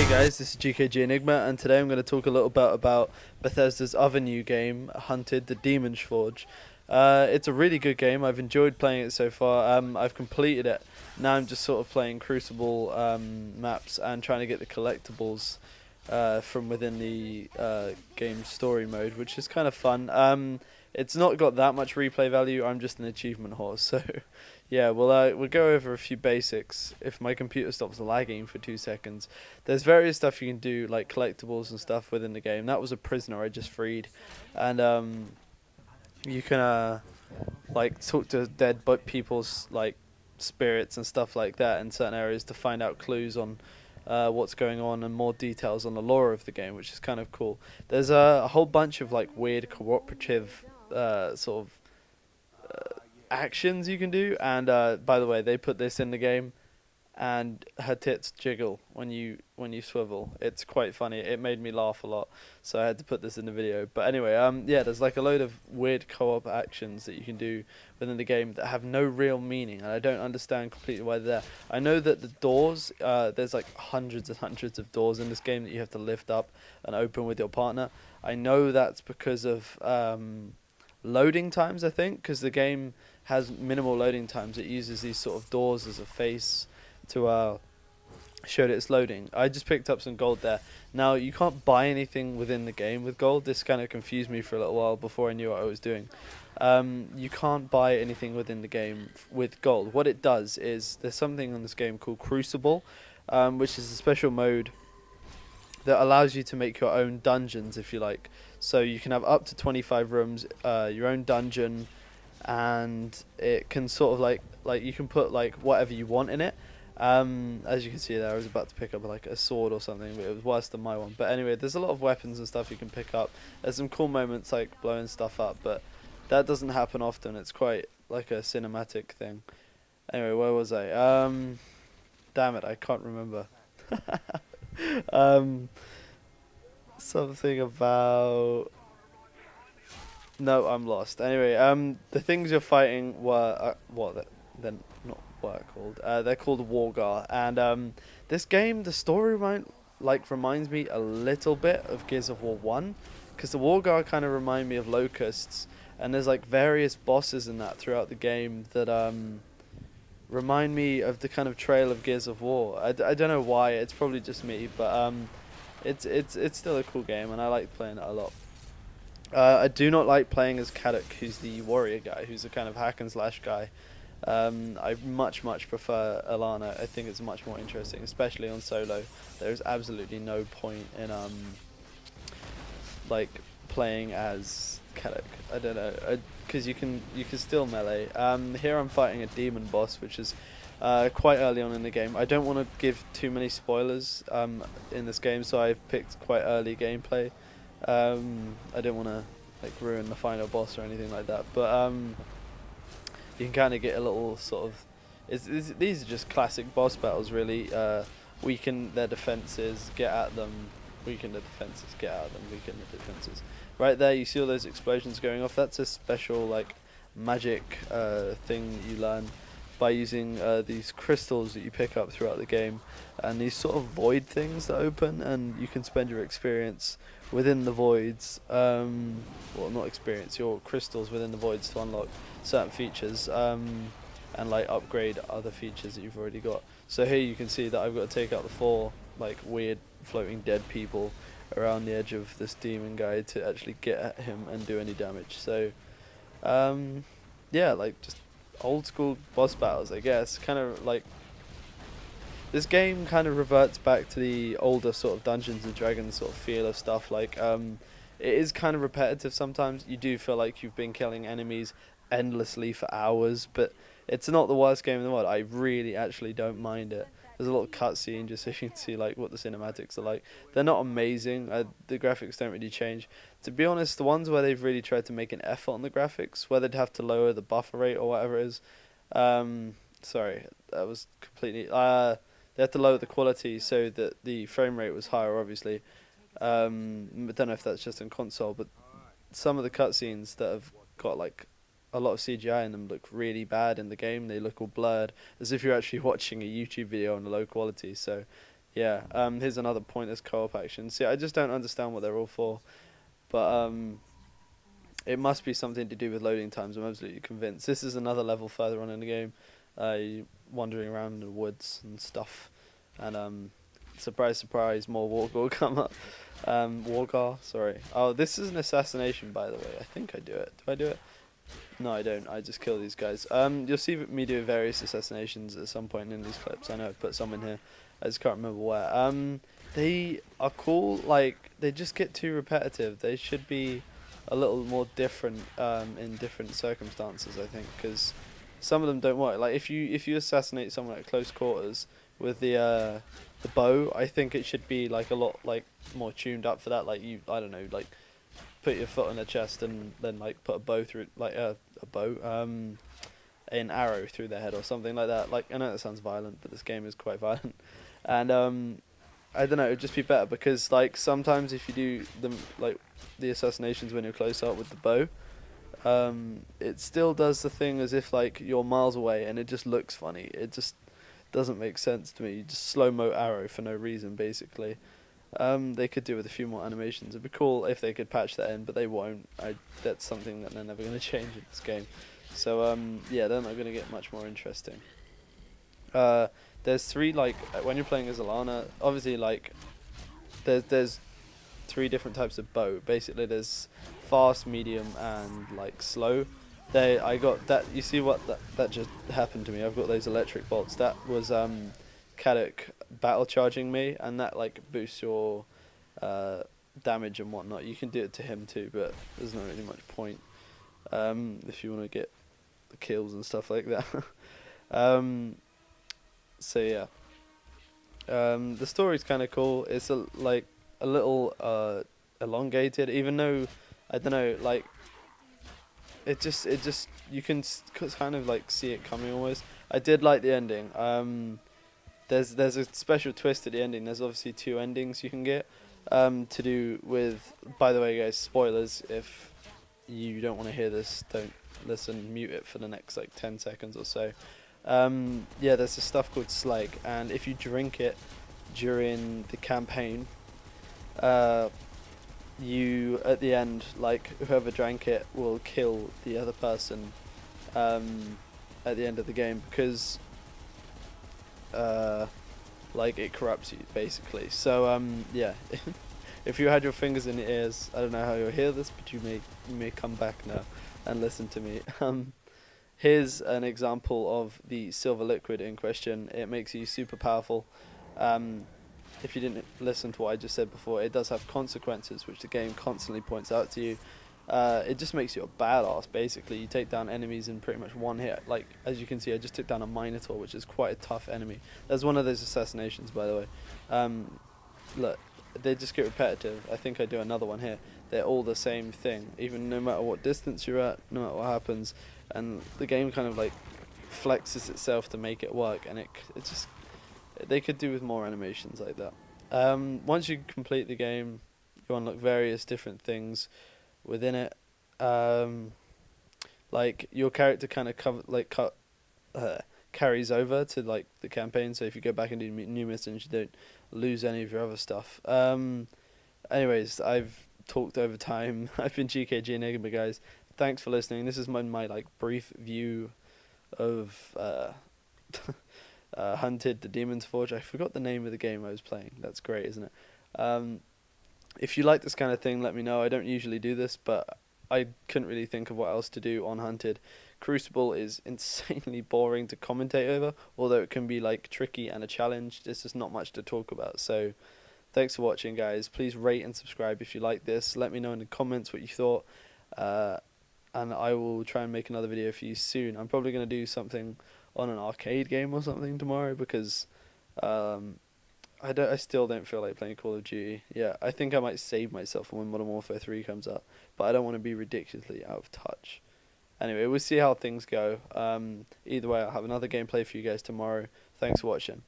Guys, this is GKG Enigma, and today I'm going to talk a little bit about Bethesda's other new game, Hunted: The Demon's Forge. It's a really good game. I've enjoyed playing it so far. I've completed it. Now I'm just sort of playing Crucible maps and trying to get the collectibles from within the game story mode, which is kind of fun. It's not got that much replay value. I'm just an achievement horse, so yeah, we'll go over a few basics. If my computer stops lagging for 2 seconds, there's various stuff you can do, like collectibles and stuff within the game. That was a prisoner I just freed, and you can like talk to dead but people's like spirits and stuff like that in certain areas to find out clues on what's going on and more details on the lore of the game, which is kind of cool. There's a whole bunch of like weird cooperative sort of actions you can do, and by the way, they put this in the game, and her tits jiggle when you swivel. It's quite funny. It made me laugh a lot, so I had to put this in the video. But anyway, yeah, there's like a load of weird co-op actions that you can do within the game that have no real meaning, and I don't understand completely why they're there. I know that the doors, there's like hundreds and hundreds of doors in this game that you have to lift up and open with your partner. I know that's because of loading times, I think, because the game has minimal loading times. It uses these sort of doors as a face to show that it's loading. I just picked up some gold there. Now, you can't buy anything within the game with gold. This kind of confused me for a little while before I knew what I was doing. You can't buy anything within the game with gold. What it does is, there's something in this game called Crucible, which is a special mode that allows you to make your own dungeons, if you like. So you can have up to 25 rooms, your own dungeon, and it can sort of like you can put like whatever you want in it. As you can see there, I was about to pick up like a sword or something, but it was worse than my one. But anyway, there's a lot of weapons and stuff you can pick up. There's some cool moments like blowing stuff up, but that doesn't happen often. It's quite like a cinematic thing. Anyway, where was I? Damn it, I can't remember. Something about... No, I'm lost. Anyway, the things you're fighting were they're not what called. They're called Wargar, and this game, the story reminds me a little bit of Gears of War 1, because the Wargar kind of remind me of locusts, and there's like various bosses in that throughout the game that remind me of the kind of trail of Gears of War. I don't know why. It's probably just me, but it's still a cool game, and I like playing it a lot. I do not like playing as Kadok, who's the warrior guy, who's a kind of hack and slash guy. I much prefer Alana. I think it's much more interesting, especially on solo. There's absolutely no point in like playing as Kadok. I don't know, because you can still melee. Here I'm fighting a demon boss, which is quite early on in the game. I don't want to give too many spoilers in this game, so I've picked quite early gameplay. I don't want to like ruin the final boss or anything like that, but you can kind of get a little sort of... these are just classic boss battles, really. Weaken their defenses, get at them. Weaken the defenses, get at them. Weaken the defenses. Right there, you see all those explosions going off. That's a special like magic thing that you learn by using these crystals that you pick up throughout the game, and these sort of void things that open, and you can spend your experience within the voids, well, not experience, your crystals within the voids to unlock certain features, and like upgrade other features that you've already got. So here you can see that I've got to take out the 4 like weird floating dead people around the edge of this demon guy to actually get at him and do any damage. So yeah, like just old school boss battles, I guess. Kind of like this game kind of reverts back to the older sort of Dungeons and Dragons sort of feel of stuff. Like it is kind of repetitive sometimes. You do feel like you've been killing enemies endlessly for hours, but it's not the worst game in the world. I really actually don't mind it. There's a lot of cutscene just so you can see like what the cinematics are like. They're not amazing. The graphics don't really change. To be honest, the ones where they've really tried to make an effort on the graphics, where they'd have to lower the buffer rate or whatever it is. Sorry, that was completely... they had to lower the quality so that the frame rate was higher, obviously. I don't know if that's just on console, but some of the cutscenes that have got like a lot of CGI in them look really bad in the game. They look all blurred, as if you're actually watching a YouTube video on a low quality. So Yeah. Here's another pointless co-op action. See, I just don't understand what they're all for. But it must be something to do with loading times. I'm absolutely convinced. This is another level further on in the game. You wandering around in the woods and stuff, and surprise, surprise, more Wargor come up. Wargar, sorry. Oh, this is an assassination, by the way. I think I do it. Do I do it? No, I don't. I just kill these guys. You'll see me do various assassinations at some point in these clips. I know I've put some in here. I just can't remember where. They are cool. Like, they just get too repetitive. They should be a little more different in different circumstances, I think, because some of them don't work. Like, if you assassinate someone at close quarters with the bow, I think it should be like a lot like more tuned up for that. Like, I don't know, like put your foot on their chest and then like put a bow through, like a bow, an arrow through their head or something like that. Like, I know that sounds violent, but this game is quite violent, and I don't know, it'd just be better because like sometimes if you do them like the assassinations when you're close up with the bow, it still does the thing as if like you're miles away and it just looks funny. It just doesn't make sense to me. You just slow-mo arrow for no reason, basically. They could do with a few more animations. It'd be cool if they could patch that in, but they won't. That's something that they're never going to change in this game. So yeah, they're not going to get much more interesting. There's three, like when you're playing as Alana, obviously like there's three different types of bow. Basically, there's fast, medium, and like slow. I got that. You see what that just happened to me? I've got those electric bolts. That was Kadok battle charging me, and that like boosts your damage and whatnot. You can do it to him too, but there's not really much point if you want to get the kills and stuff like that. So yeah, the story's kind of cool. It's like a little elongated, even though I don't know, like it just you can kind of like see it coming almost. I did like the ending. There's a special twist at the ending. There's obviously two endings you can get to do with. By the way, guys, spoilers. If you don't want to hear this, don't listen. Mute it for the next like 10 seconds or so. Yeah, there's this stuff called slag, and if you drink it during the campaign, you at the end, like whoever drank it will kill the other person at the end of the game because like it corrupts you basically. So yeah, if you had your fingers in your ears, I don't know how you'll hear this, but you may come back now and listen to me. Here's an example of the silver liquid in question. It makes you super powerful. If you didn't listen to what I just said before, it does have consequences, which the game constantly points out to you. It just makes you a badass, basically. You take down enemies in pretty much one hit. Like, as you can see, I just took down a Minotaur, which is quite a tough enemy. That's one of those assassinations, by the way. Look, they just get repetitive. I think I do another one here. They're all the same thing, even no matter what distance you're at, no matter what happens. And the game kind of like flexes itself to make it work, and it just, they could do with more animations like that. Once you complete the game, you unlock various different things within it. Like your character kind of carries over to like the campaign. So if you go back and do new missions, you don't lose any of your other stuff. Anyways, I've talked over time. I've been GKG Enigma, guys. Thanks for listening. This is my like brief view of Hunted the Demon's Forge. I forgot the name of the game I was playing. That's great, isn't it? If you like this kind of thing, let me know. I don't usually do this, but I couldn't really think of what else to do on Hunted. Crucible is insanely boring to commentate over, although it can be like tricky and a challenge. There's just not much to talk about. So thanks for watching, guys. Please rate and subscribe if you like this. Let me know in the comments what you thought. And I will try and make another video for you soon. I'm probably going to do something on an arcade game or something tomorrow because I still don't feel like playing Call of Duty. Yeah, I think I might save myself for when Modern Warfare 3 comes up, but I don't want to be ridiculously out of touch. Anyway, we'll see how things go. Either way, I'll have another gameplay for you guys tomorrow. Thanks for watching.